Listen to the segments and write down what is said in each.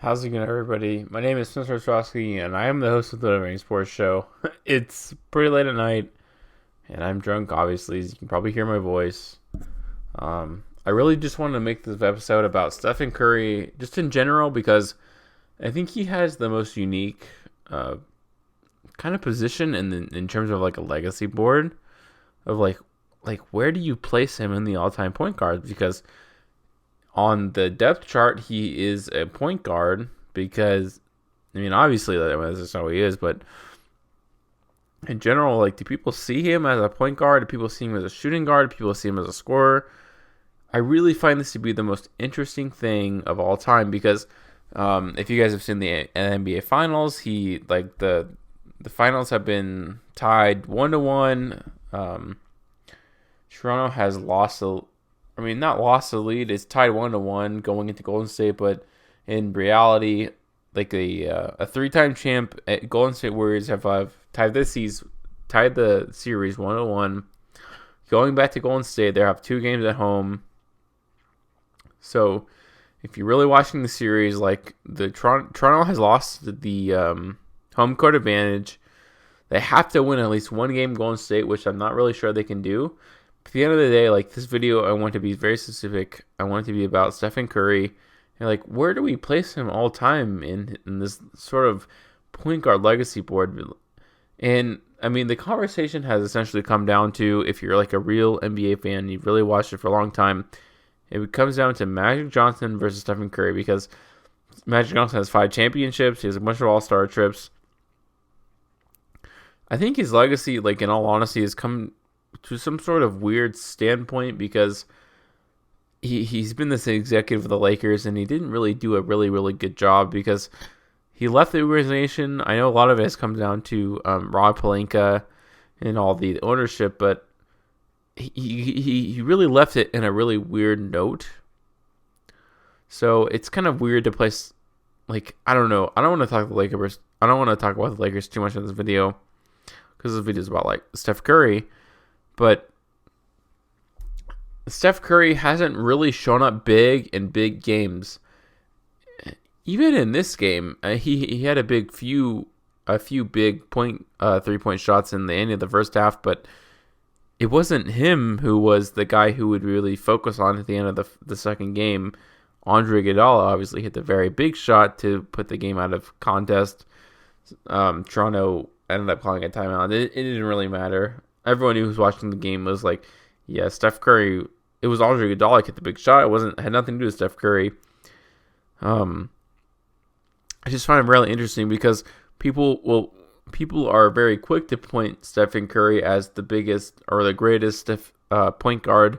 How's it going, everybody? My name is Spencer Ostrowski, and I am the host of the Living Sports Show. It's pretty late at night, and I'm drunk, obviously, as you can probably hear my voice. I really just wanted to make this episode about Stephen Curry, just in general, because I think he has the most unique uh, kind of position in terms of like a legacy board of like where do you place him in the all-time point guards? Because on the depth chart, he is a point guard because, I mean, obviously that's just how he is, but in general, like, do people see him as a point guard? Do people see him as a shooting guard? Do people see him as a scorer? I really find this to be the most interesting thing of all time because if you guys have seen the NBA Finals, the finals have been tied 1-1. Toronto has not lost the lead. It's tied 1-1 going into Golden State, but in reality, like a three-time champ, Golden State Warriors have tied the series 1-1. Going back to Golden State, they have 2 games at home. So, if you're really watching the series, like the Toronto has lost the home court advantage. They have to win at least one game Golden State, which I'm not really sure they can do. At the end of the day, like this video, I want to be very specific. I want it to be about Stephen Curry and like where do we place him all time in this sort of point guard legacy board? And I mean, the conversation has essentially come down to if you're like a real NBA fan, you've really watched it for a long time. It comes down to Magic Johnson versus Stephen Curry because Magic Johnson has 5 championships. He has a bunch of All-Star trips. I think his legacy, like in all honesty, has come to some sort of weird standpoint because he's been this executive of the Lakers and he didn't really do a really good job because he left the organization. I know a lot of it has come down to Rob Pelinka and all the ownership, but he really left it in a really weird note. So it's kind of weird to place, like, I don't know. I don't want to talk the Lakers. I don't want to talk about the Lakers too much in this video because this video is about like Steph Curry. But Steph Curry hasn't really shown up big in big games. Even in this game, he had a few big 3-point shots in the end of the first half, but it wasn't him who was the guy who would really focus on at the end of the second game. Andre Iguodala obviously hit the very big shot to put the game out of contest. Toronto ended up calling a timeout. It didn't really matter. Everyone who was watching the game was like, yeah, Steph Curry. It was Andre Iguodala hit the big shot. Had nothing to do with Steph Curry. I just find it really interesting because people are very quick to point Stephen Curry as the biggest or the greatest point guard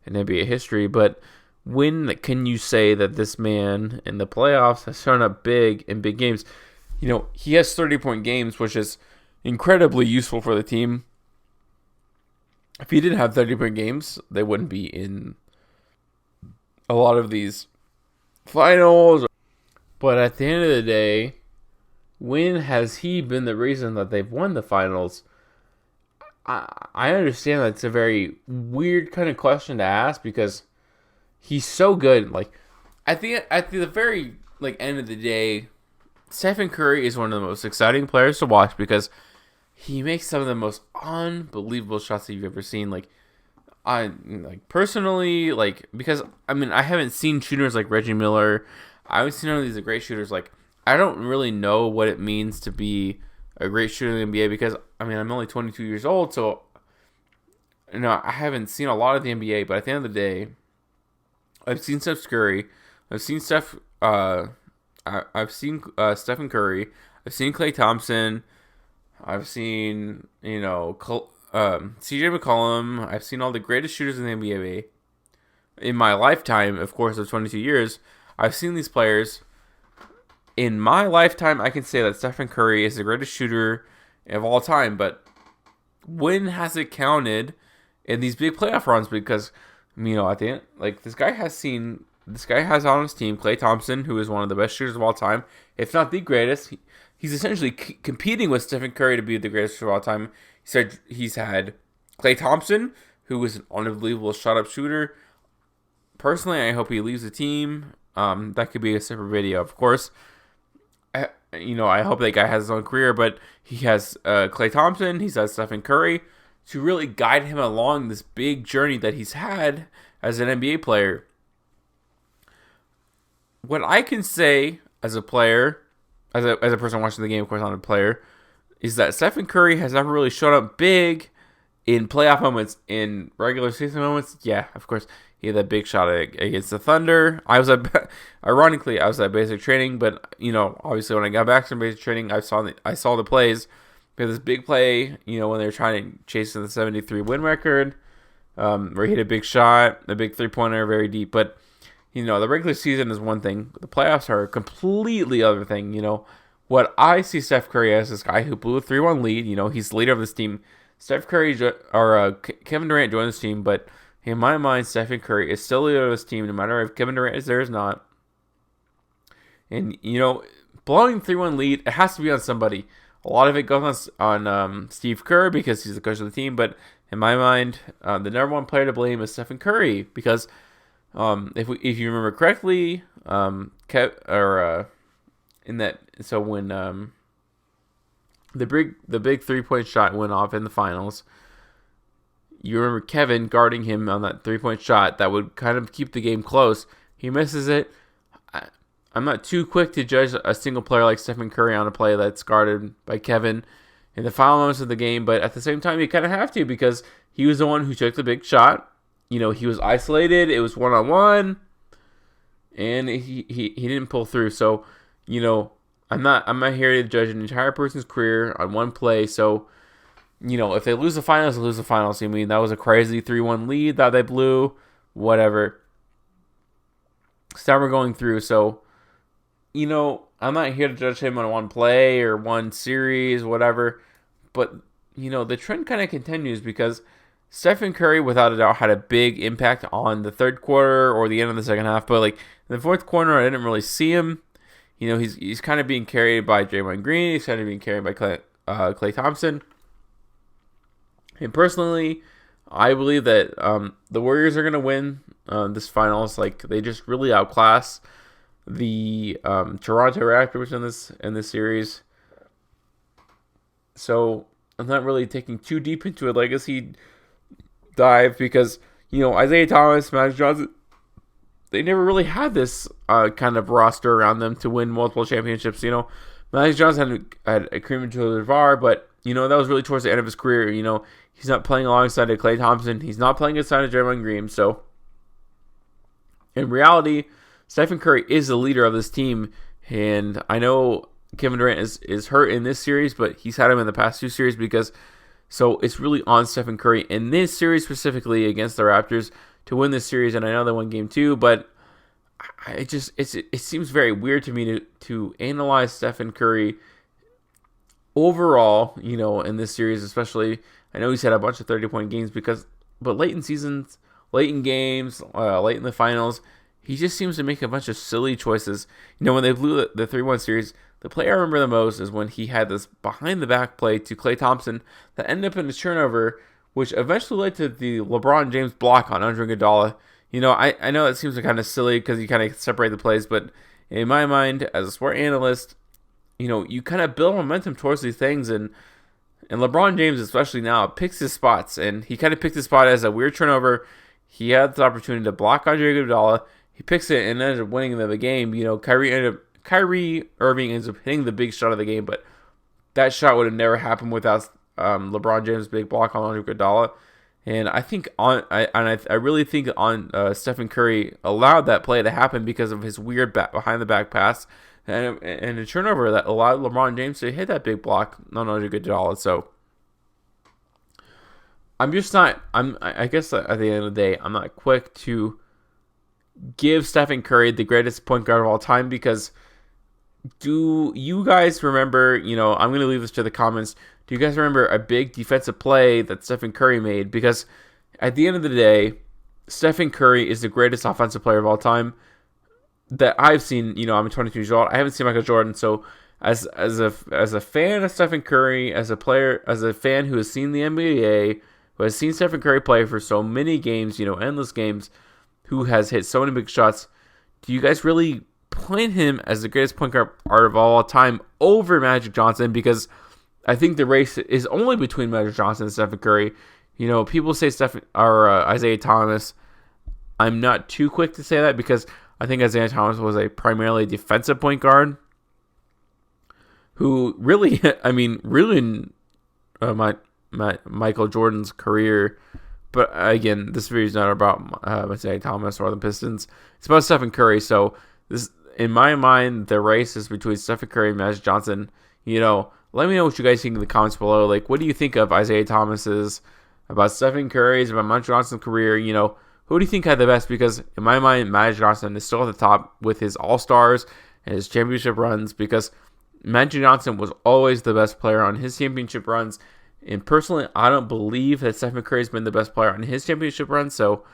in NBA history. But when can you say that this man in the playoffs has shown up big in big games? You know, he has 30-point games, which is incredibly useful for the team. If he didn't have 30-point games, they wouldn't be in a lot of these finals. But at the end of the day, when has he been the reason that they've won the finals? I understand that it's a very weird kind of question to ask because he's so good. Like at the very like end of the day, Stephen Curry is one of the most exciting players to watch because he makes some of the most unbelievable shots that you've ever seen. Like, I like personally, like because I mean I haven't seen shooters like Reggie Miller. I haven't seen none of these great shooters. Like, I don't really know what it means to be a great shooter in the NBA because I mean I'm only 22 years old, so I haven't seen a lot of the NBA. But at the end of the day, I've seen Steph Curry, I've seen Stephen Curry, I've seen Klay Thompson. I've seen, CJ McCollum. I've seen all the greatest shooters in the NBA. In my lifetime, of course, of 22 years, I've seen these players. In my lifetime, I can say that Stephen Curry is the greatest shooter of all time. But when has it counted in these big playoff runs? Because, at the end, like, this guy has on his team Klay Thompson, who is one of the best shooters of all time, if not the greatest. He's essentially competing with Stephen Curry to be the greatest of all time. He's had Klay Thompson, who is an unbelievable shot-up shooter. Personally, I hope he leaves the team. that could be a separate video. Of course, I hope that guy has his own career, but he has Klay Thompson, he's has Stephen Curry to really guide him along this big journey that he's had as an NBA player. What I can say as a player, as a person watching the game, of course, not a player, is that Stephen Curry has never really shown up big in playoff moments, in regular season moments. Yeah, of course, he had that big shot against the Thunder. Ironically, I was at basic training, but obviously when I got back from basic training, I saw the plays. We had this big play, when they were trying to chase the 73 win record, where he hit a big shot, a big 3-pointer, very deep. But the regular season is one thing. The playoffs are a completely other thing. What I see Steph Curry as this guy who blew a 3-1 lead. He's the leader of this team. Steph Curry or Kevin Durant joined this team, but in my mind, Stephen Curry is still the leader of this team, no matter if Kevin Durant is there or not. And blowing 3-1 lead, it has to be on somebody. A lot of it goes on Steve Kerr because he's the coach of the team, but in my mind, the number one player to blame is Stephen Curry because if you remember correctly, when the big 3-point shot went off in the finals, you remember Kevin guarding him on that 3-point shot that would kind of keep the game close. He misses it. I'm not too quick to judge a single player like Stephen Curry on a play that's guarded by Kevin in the final moments of the game, but at the same time, you kind of have to because he was the one who took the big shot. He was isolated. It was one-on-one, and he didn't pull through. So, I'm not here to judge an entire person's career on one play. So, if they lose the finals, they lose the finals. I mean, that was a crazy 3-1 lead that they blew. Whatever. So we're going through. So, I'm not here to judge him on one play or one series, whatever. But, the trend kind of continues because Stephen Curry, without a doubt, had a big impact on the third quarter or the end of the second half. But, in the fourth quarter, I didn't really see him. He's kind of being carried by Draymond Green. He's kind of being carried by Klay Thompson. And personally, I believe that the Warriors are going to win this finals. They just really outclass the Toronto Raptors in this series. So I'm not really taking too deep into a legacy dive because Isaiah Thomas, Magic Johnson, they never really had this kind of roster around them to win multiple championships. Magic Johnson had a Kareem Abdul-Jabbar, but that was really towards the end of his career. He's not playing alongside of Klay Thompson. He's not playing alongside of Draymond Green. So in reality, Stephen Curry is the leader of this team, and I know Kevin Durant is hurt in this series, but he's had him in the past two series so it's really on Stephen Curry in this series specifically against the Raptors to win this series, and I know they won game 2, but it seems very weird to me to analyze Stephen Curry overall, in this series, especially. I know he's had a bunch of 30-point games but late in seasons, late in games, late in the finals, he just seems to make a bunch of silly choices. When they blew the 3-1 series, the play I remember the most is when he had this behind-the-back play to Klay Thompson that ended up in a turnover, which eventually led to the LeBron James block on Andre Iguodala. I know it seems kind of silly because you kind of separate the plays, but in my mind, as a sport analyst, you kind of build momentum towards these things, and LeBron James, especially now, picks his spots, and he kind of picked his spot as a weird turnover. He had the opportunity to block Andre Iguodala. He picks it and ended up winning the game. Kyrie Irving ends up hitting the big shot of the game, but that shot would have never happened without LeBron James' big block on Andre Iguodala. And I really think Stephen Curry allowed that play to happen because of his weird behind the back pass and a turnover that allowed LeBron James to hit that big block on Andre Iguodala. So I guess at the end of the day, I'm not quick to give Stephen Curry the greatest point guard of all time because do you guys remember, I'm going to leave this to the comments. Do you guys remember a big defensive play that Stephen Curry made? Because at the end of the day, Stephen Curry is the greatest offensive player of all time that I've seen. I'm 22 years old. I haven't seen Michael Jordan. So as a fan of Stephen Curry, as a player, as a fan who has seen the NBA, who has seen Stephen Curry play for so many games, endless games, who has hit so many big shots, do you guys really point him as the greatest point guard of all time over Magic Johnson? Because I think the race is only between Magic Johnson and Stephen Curry. People say Isaiah Thomas. I'm not too quick to say that because I think Isaiah Thomas was a primarily defensive point guard who really, ruined Michael Jordan's career. But again, this video is not about Isaiah Thomas or the Pistons. It's about Stephen Curry. So this, in my mind, the race is between Stephen Curry and Magic Johnson. Let me know what you guys think in the comments below. Like, what do you think of Isaiah Thomas's, about Stephen Curry's, about Magic Johnson's career? Who do you think had the best? Because in my mind, Magic Johnson is still at the top with his All-Stars and his championship runs, because Magic Johnson was always the best player on his championship runs. And personally, I don't believe that Stephen Curry has been the best player on his championship run. So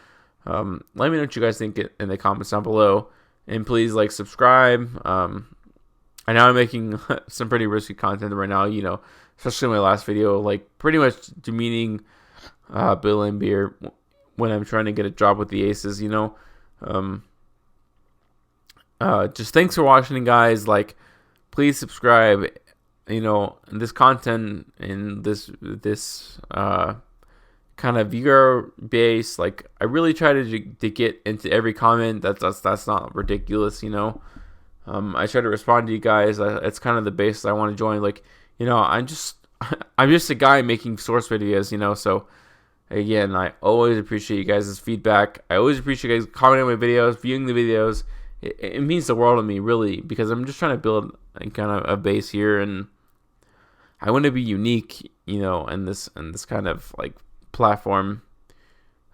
let me know what you guys think in the comments down below. And please, subscribe. I know I'm making some pretty risky content right now, especially my last video, pretty much demeaning Bill Laimbeer when I'm trying to get a job with the Aces, just thanks for watching, guys. Please subscribe. This content and this kind of viewer base, I really try to get into every comment. That's not ridiculous, I try to respond to you guys. It's kind of the base I want to join. I'm just a guy making source videos, So again, I always appreciate you guys' feedback. I always appreciate you guys commenting on my videos, viewing the videos. It means the world to me, really, because I'm just trying to build kind of a base here, and I want to be unique, in this kind of platform.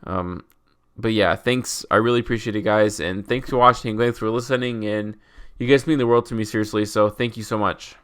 But yeah, thanks. I really appreciate it, guys, and thanks for watching. Thanks for listening, and you guys mean the world to me, seriously. So thank you so much.